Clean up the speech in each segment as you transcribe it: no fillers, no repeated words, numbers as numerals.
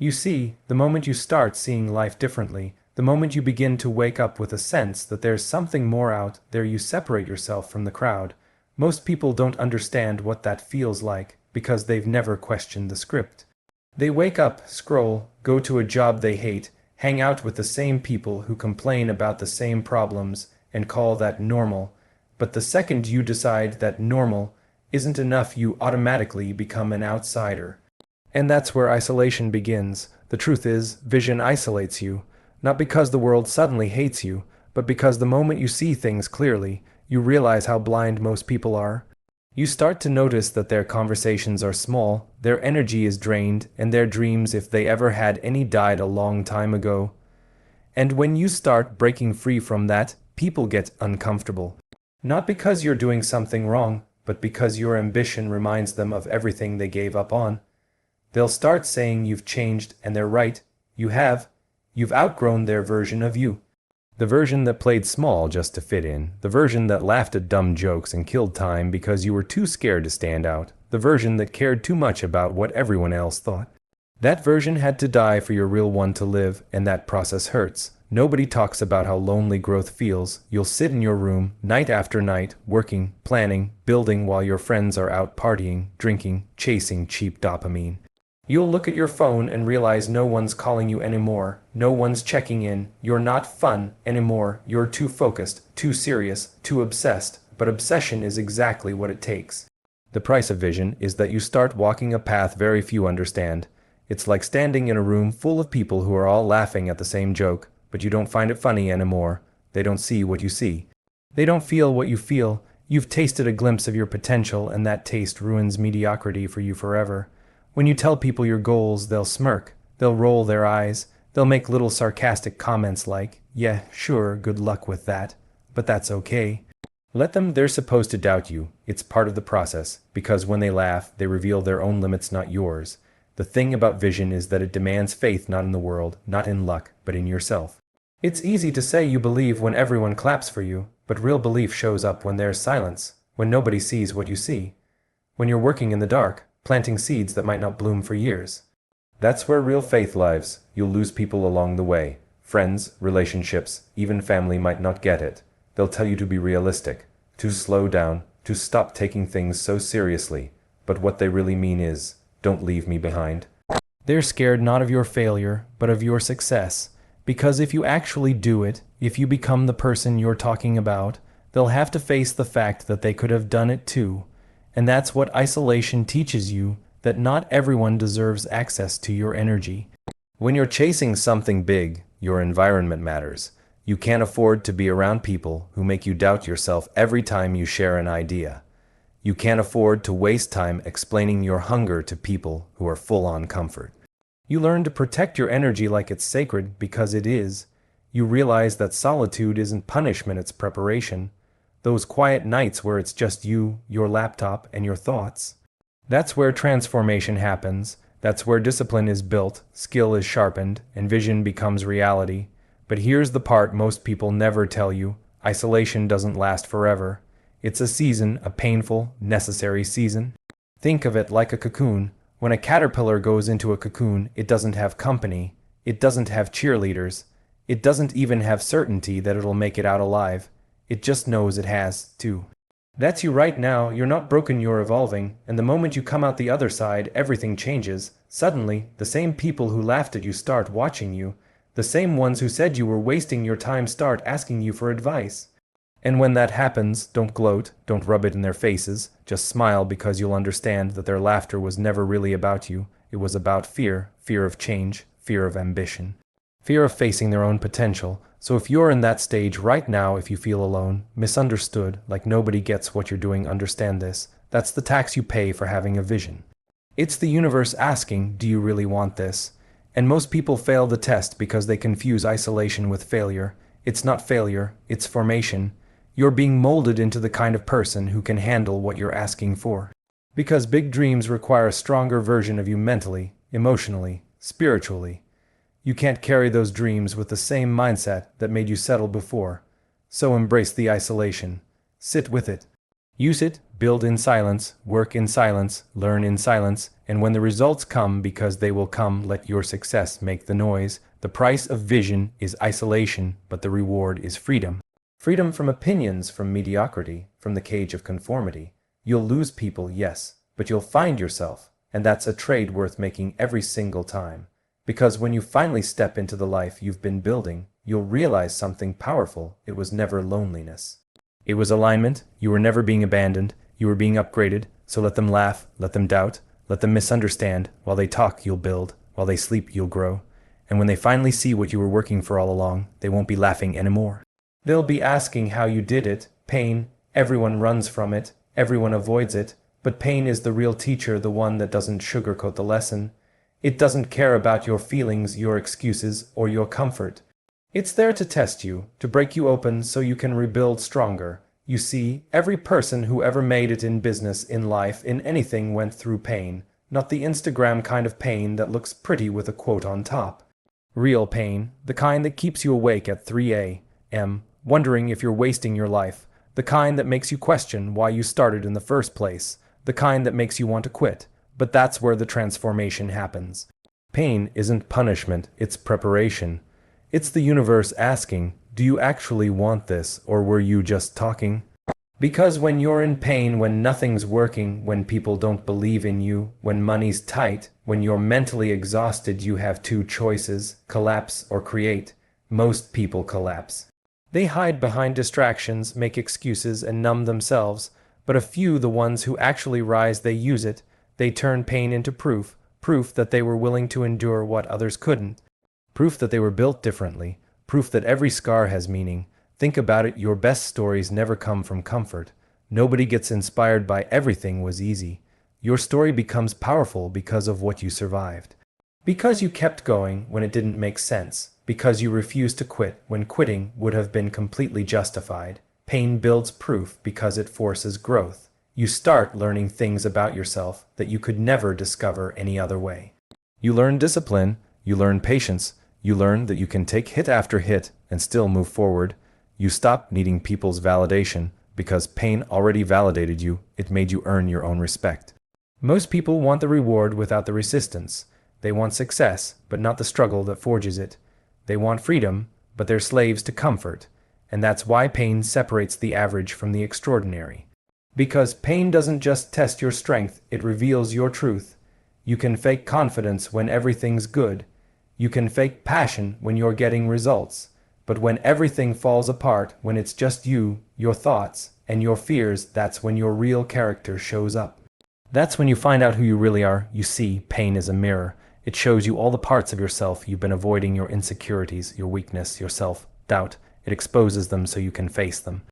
You see, the moment you start seeing life differently, the moment you begin to wake up with a sense that there's something more out there, you separate yourself from the crowd. Most people don't understand what that feels like because they've never questioned the script. They wake up, scroll, go to a job they hate, hang out with the same people who complain about the same problems, and call that normal. But the second you decide that normal isn't enough, you automatically become an outsider. And that's where isolation begins. The truth is, vision isolates you, not because the world suddenly hates you, but because the moment you see things clearly, you realize how blind most people are. You start to notice that their conversations are small, their energy is drained, and their dreams, if they ever had any, died a long time ago. And when you start breaking free from that, people get uncomfortable. Not because you're doing something wrong, but because your ambition reminds them of everything they gave up on. They'll start saying you've changed, and they're right. You have. You've outgrown their version of you. The version that played small just to fit in. The version that laughed at dumb jokes and killed time because you were too scared to stand out. The version that cared too much about what everyone else thought. That version had to die for your real one to live, and that process hurts. Nobody talks about how lonely growth feels. You'll sit in your room, night after night, working, planning, building while your friends are out partying, drinking, chasing cheap dopamine. You'll look at your phone and realize no one's calling you anymore. No one's checking in. You're not fun anymore. You're too focused, too serious, too obsessed. But obsession is exactly what it takes. The price of vision is that you start walking a path very few understand. It's like standing in a room full of people who are all laughing at the same joke, but you don't find it funny anymore. They don't see what you see. They don't feel what you feel. You've tasted a glimpse of your potential, and that taste ruins mediocrity for you forever. When you tell people your goals, they'll smirk, they'll roll their eyes, they'll make little sarcastic comments like, "Yeah, sure, good luck with that." But that's okay. Let them, they're supposed to doubt you. It's part of the process, because when they laugh, they reveal their own limits, not yours. The thing about vision is that it demands faith not in the world, not in luck, but in yourself. It's easy to say you believe when everyone claps for you, but real belief shows up when there's silence, when nobody sees what you see. When you're working in the dark, planting seeds that might not bloom for years. That's where real faith lives. You'll lose people along the way. Friends, relationships, even family might not get it. They'll tell you to be realistic, to slow down, to stop taking things so seriously. But what they really mean is, don't leave me behind. They're scared not of your failure, but of your success. Because if you actually do it, if you become the person you're talking about, they'll have to face the fact that they could have done it too. And that's what isolation teaches you, that not everyone deserves access to your energy. When you're chasing something big, your environment matters. You can't afford to be around people who make you doubt yourself every time you share an idea. You can't afford to waste time explaining your hunger to people who are full on comfort. You learn to protect your energy like it's sacred because it is. You realize that solitude isn't punishment, it's preparation. Those quiet nights where it's just you, your laptop, and your thoughts. That's where transformation happens. That's where discipline is built, skill is sharpened, and vision becomes reality. But here's the part most people never tell you. Isolation doesn't last forever. It's a season, a painful, necessary season. Think of it like a cocoon. When a caterpillar goes into a cocoon, it doesn't have company. It doesn't have cheerleaders. It doesn't even have certainty that it'll make it out alive. It just knows it has to. That's you right now. You're not broken, you're evolving. And the moment you come out the other side, everything changes. Suddenly, the same people who laughed at you start watching you. The same ones who said you were wasting your time start asking you for advice. And when that happens, don't gloat, don't rub it in their faces. Just smile because you'll understand that their laughter was never really about you. It was about fear, fear of change, fear of ambition, fear of facing their own potential. So if you're in that stage right now, if you feel alone, misunderstood, like nobody gets what you're doing, understand this. That's the tax you pay for having a vision. It's the universe asking, do you really want this? And most people fail the test because they confuse isolation with failure. It's not failure, it's formation. You're being molded into the kind of person who can handle what you're asking for. Because big dreams require a stronger version of you mentally, emotionally, spiritually. You can't carry those dreams with the same mindset that made you settle before. So embrace the isolation. Sit with it. Use it, build in silence, work in silence, learn in silence, And when the results come, because they will come, let your success make the noise. The price of vision is isolation, but the reward is freedom. Freedom from opinions, from mediocrity, from the cage of conformity. You'll lose people, yes, but you'll find yourself, and that's a trade worth making every single time. Because when you finally step into the life you've been building, you'll realize something powerful. It was never loneliness. It was alignment. You were never being abandoned. You were being upgraded. So let them laugh, let them doubt, let them misunderstand. While they talk, you'll build. While they sleep, you'll grow. And when they finally see what you were working for all along, they won't be laughing anymore. They'll be asking how you did it. Pain. Everyone runs from it. Everyone avoids it. But pain is the real teacher, the one that doesn't sugarcoat the lesson. It doesn't care about your feelings, your excuses, or your comfort. It's there to test you, to break you open so you can rebuild stronger. You see, every person who ever made it in business, in life, in anything went through pain. Not the Instagram kind of pain that looks pretty with a quote on top. Real pain, the kind that keeps you awake at 3 a.m., wondering if you're wasting your life. The kind that makes you question why you started in the first place. The kind that makes you want to quit. But that's where the transformation happens. Pain isn't punishment, it's preparation. It's the universe asking, do you actually want this, or were you just talking? Because when you're in pain, when nothing's working, when people don't believe in you, when money's tight, when you're mentally exhausted, you have two choices, collapse or create. Most people collapse. They hide behind distractions, make excuses, and numb themselves. But a few, the ones who actually rise, they use it. They turn pain into proof that they were willing to endure what others couldn't. Proof that they were built differently. Proof that every scar has meaning. Think about it, your best stories never come from comfort. Nobody gets inspired by everything was easy. Your story becomes powerful because of what you survived. Because you kept going when it didn't make sense. Because you refused to quit when quitting would have been completely justified. Pain builds proof because it forces growth. You start learning things about yourself that you could never discover any other way. You learn discipline, you learn patience, you learn that you can take hit after hit and still move forward. You stop needing people's validation because pain already validated you. It made you earn your own respect. Most people want the reward without the resistance. They want success, but not the struggle that forges it. They want freedom, but they're slaves to comfort. And that's why pain separates the average from the extraordinary. Because pain doesn't just test your strength, it reveals your truth. You can fake confidence when everything's good. You can fake passion when you're getting results. But when everything falls apart, when it's just you, your thoughts, and your fears, that's when your real character shows up. That's when you find out who you really are. You see, pain is a mirror. It shows you all the parts of yourself you've been avoiding, your insecurities, your weakness, your self-doubt. It exposes them so you can face them.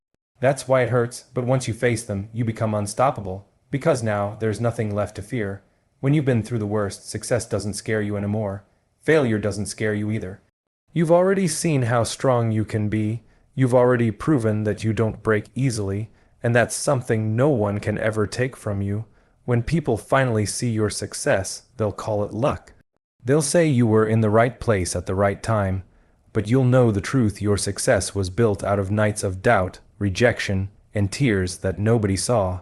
That's why it hurts, but once you face them, you become unstoppable. Because now, there's nothing left to fear. When you've been through the worst, success doesn't scare you anymore. Failure doesn't scare you either. You've already seen how strong you can be. You've already proven that you don't break easily, and that's something no one can ever take from you. When people finally see your success, they'll call it luck. They'll say you were in the right place at the right time. But you'll know the truth, your success was built out of nights of doubt, rejection, and tears that nobody saw.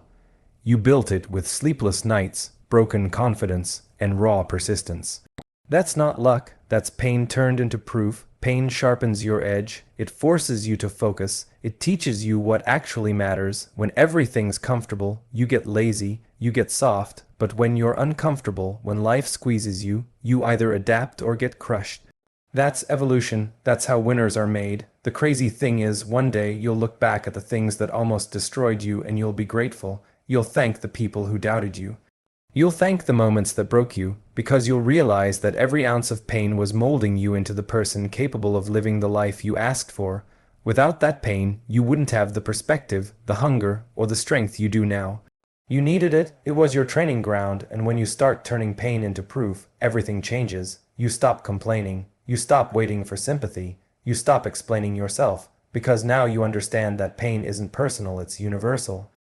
You built it with sleepless nights, broken confidence, and raw persistence. That's not luck, that's pain turned into proof. Pain sharpens your edge, it forces you to focus, it teaches you what actually matters. When everything's comfortable, you get lazy, you get soft, but when you're uncomfortable, when life squeezes you, you either adapt or get crushed. That's evolution, that's how winners are made. The crazy thing is, one day you'll look back at the things that almost destroyed you and you'll be grateful. You'll thank the people who doubted you. You'll thank the moments that broke you, because you'll realize that every ounce of pain was molding you into the person capable of living the life you asked for. Without that pain, you wouldn't have the perspective, the hunger, or the strength you do now. You needed it, it was your training ground, and when you start turning pain into proof, everything changes. You stop complaining. You stop waiting for sympathy. You stop explaining yourself, because now you understand that pain isn't personal, it's universal.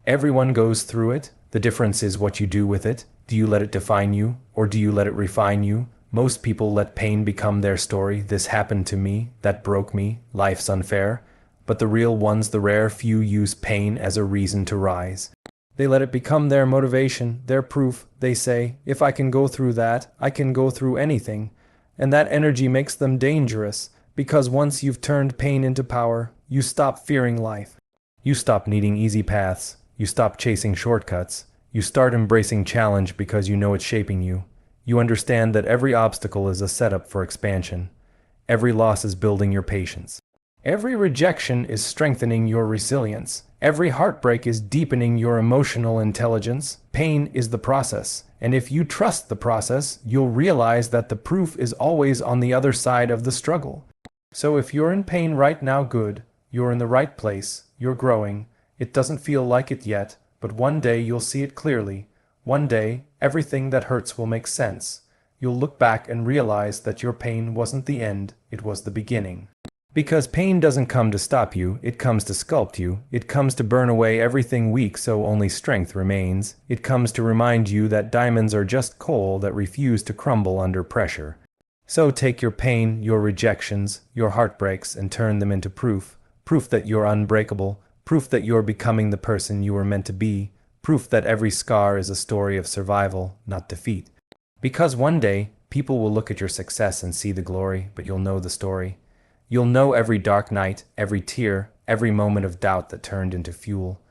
Everyone goes through it. The difference is what you do with it. Do you let it define you, or do you let it refine you? Most people let pain become their story. This happened to me, that broke me, life's unfair. But the real ones, the rare few, use pain as a reason to rise. They let it become their motivation, their proof. They say, if I can go through that, I can go through anything. And that energy makes them dangerous, because once you've turned pain into power, you stop fearing life. You stop needing easy paths. You stop chasing shortcuts. You start embracing challenge because you know it's shaping you. You understand that every obstacle is a setup for expansion. Every loss is building your patience. Every rejection is strengthening your resilience. Every heartbreak is deepening your emotional intelligence. Pain is the process, and if you trust the process, you'll realize that the proof is always on the other side of the struggle. So if you're in pain right now, good. You're in the right place. You're growing. It doesn't feel like it yet, but one day you'll see it clearly. One day, everything that hurts will make sense. You'll look back and realize that your pain wasn't the end, it was the beginning. Because pain doesn't come to stop you, it comes to sculpt you. It comes to burn away everything weak so only strength remains. It comes to remind you that diamonds are just coal that refuse to crumble under pressure. So take your pain, your rejections, your heartbreaks, and turn them into proof. Proof that you're unbreakable. Proof that you're becoming the person you were meant to be. Proof that every scar is a story of survival, not defeat. Because one day, people will look at your success and see the glory, but you'll know the story. You'll know every dark night, every tear, every moment of doubt that turned into fuel.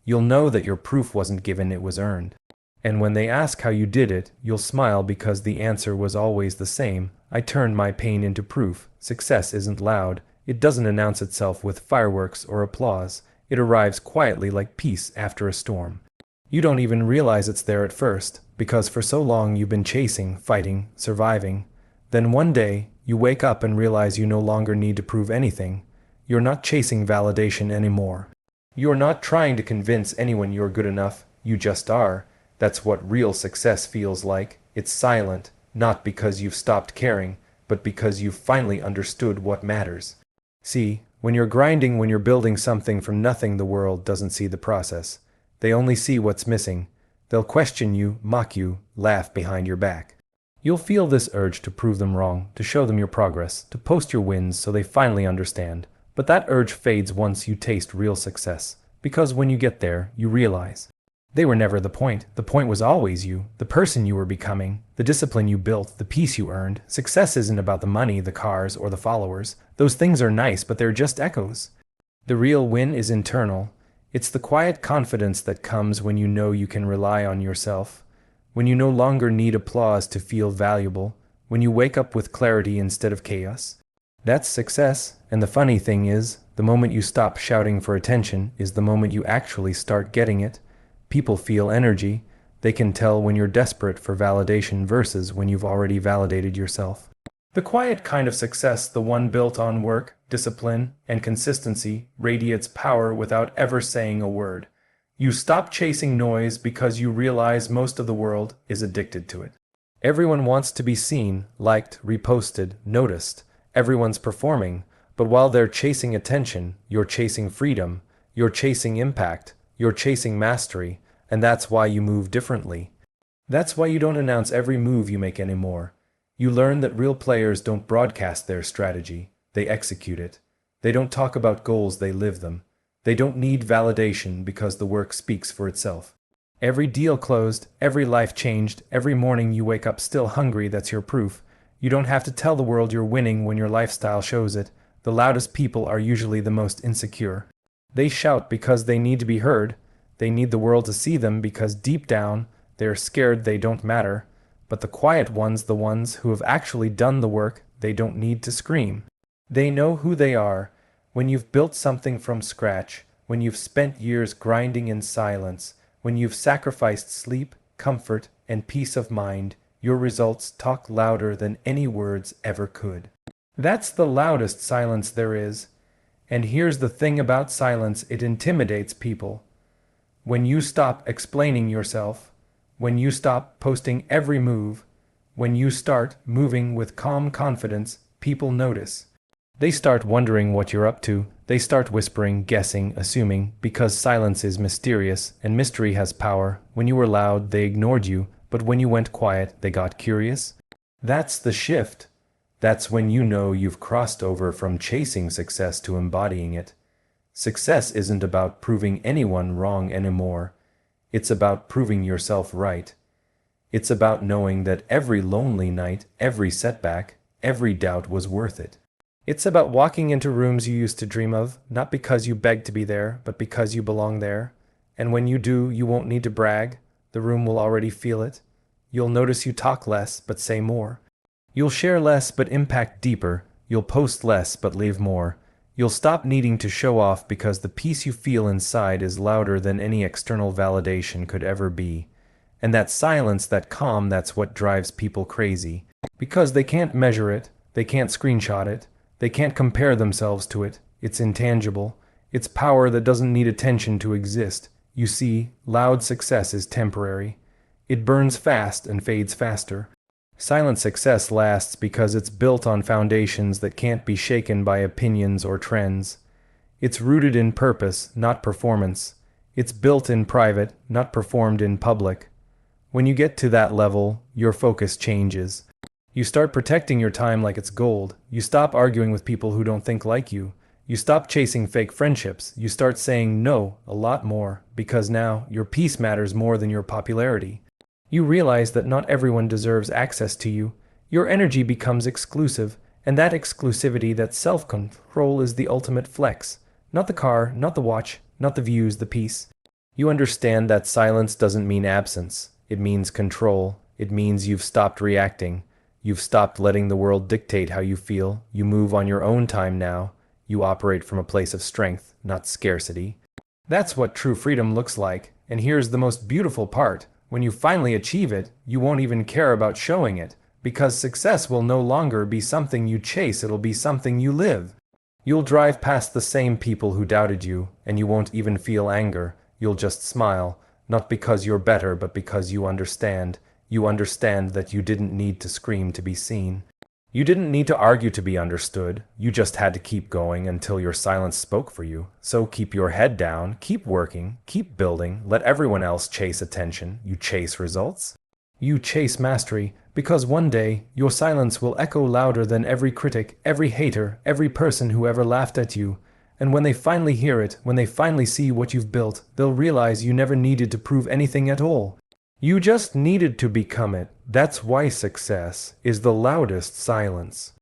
You'll know that your proof wasn't given, it was earned. And when they ask how you did it, you'll smile because the answer was always the same. I turned my pain into proof. Success isn't loud. It doesn't announce itself with fireworks or applause. It arrives quietly like peace after a storm. You don't even realize it's there at first, because for so long you've been chasing, fighting, surviving. Then one day, you wake up and realize you no longer need to prove anything. You're not chasing validation anymore. You're not trying to convince anyone you're good enough. You just are. That's what real success feels like. It's silent, not because you've stopped caring, but because you've finally understood what matters. See, when you're grinding, when you're building something from nothing, the world doesn't see the process. They only see what's missing. They'll question you, mock you, laugh behind your back. You'll feel this urge to prove them wrong, to show them your progress, to post your wins so they finally understand. But that urge fades once you taste real success, because when you get there, you realize they were never the point. The point was always you, the person you were becoming, the discipline you built, the peace you earned. Success isn't about the money, the cars, or the followers. Those things are nice, but they're just echoes. The real win is internal. It's the quiet confidence that comes when you know you can rely on yourself, when you no longer need applause to feel valuable, when you wake up with clarity instead of chaos. That's success, and the funny thing is, the moment you stop shouting for attention is the moment you actually start getting it. People feel energy. They can tell when you're desperate for validation versus when you've already validated yourself. The quiet kind of success, the one built on work, discipline, and consistency, radiates power without ever saying a word. You stop chasing noise because you realize most of the world is addicted to it. Everyone wants to be seen, liked, reposted, noticed. Everyone's performing, but while they're chasing attention, you're chasing freedom, you're chasing impact, you're chasing mastery, and that's why you move differently. That's why you don't announce every move you make anymore. You learn that real players don't broadcast their strategy, they execute it. They don't talk about goals, they live them. They don't need validation because the work speaks for itself. Every deal closed, every life changed, every morning you wake up still hungry, that's your proof. You don't have to tell the world you're winning when your lifestyle shows it. The loudest people are usually the most insecure. They shout because they need to be heard. They need the world to see them because deep down, they're scared they don't matter. But the quiet ones, the ones who have actually done the work, they don't need to scream. They know who they are. When you've built something from scratch, when you've spent years grinding in silence, when you've sacrificed sleep, comfort, and peace of mind, your results talk louder than any words ever could. That's the loudest silence there is. And here's the thing about silence, it intimidates people. When you stop explaining yourself, when you stop posting every move, when you start moving with calm confidence, people notice. They start wondering what you're up to. They start whispering, guessing, assuming, because silence is mysterious and mystery has power. When you were loud, they ignored you, but when you went quiet, they got curious. That's the shift. That's when you know you've crossed over from chasing success to embodying it. Success isn't about proving anyone wrong anymore. It's about proving yourself right. It's about knowing that every lonely night, every setback, every doubt was worth it. It's about walking into rooms you used to dream of, not because you begged to be there, but because you belong there. And when you do, you won't need to brag. The room will already feel it. You'll notice you talk less, but say more. You'll share less, but impact deeper. You'll post less, but leave more. You'll stop needing to show off because the peace you feel inside is louder than any external validation could ever be. And that silence, that calm, that's what drives people crazy. Because they can't measure it, they can't screenshot it, they can't compare themselves to it. It's intangible. It's power that doesn't need attention to exist. You see, loud success is temporary. It burns fast and fades faster. Silent success lasts because it's built on foundations that can't be shaken by opinions or trends. It's rooted in purpose, not performance. It's built in private, not performed in public. When you get to that level, your focus changes. You start protecting your time like it's gold. You stop arguing with people who don't think like you. You stop chasing fake friendships. You start saying no a lot more, because now your peace matters more than your popularity. You realize that not everyone deserves access to you. Your energy becomes exclusive, and that exclusivity, that self-control, is the ultimate flex. Not the car, not the watch, not the views, the peace. You understand that silence doesn't mean absence. It means control. It means you've stopped reacting. You've stopped letting the world dictate how you feel. You move on your own time now. You operate from a place of strength, not scarcity. That's what true freedom looks like. And here's the most beautiful part. When you finally achieve it, you won't even care about showing it, because success will no longer be something you chase, it'll be something you live. You'll drive past the same people who doubted you, and you won't even feel anger. You'll just smile, not because you're better, but because you understand. You understand that you didn't need to scream to be seen. You didn't need to argue to be understood. You just had to keep going until your silence spoke for you. So keep your head down, keep working, keep building, let everyone else chase attention. You chase results. You chase mastery, because one day your silence will echo louder than every critic, every hater, every person who ever laughed at you. And when they finally hear it, when they finally see what you've built, they'll realize you never needed to prove anything at all. You just needed to become it. That's why success is the loudest silence.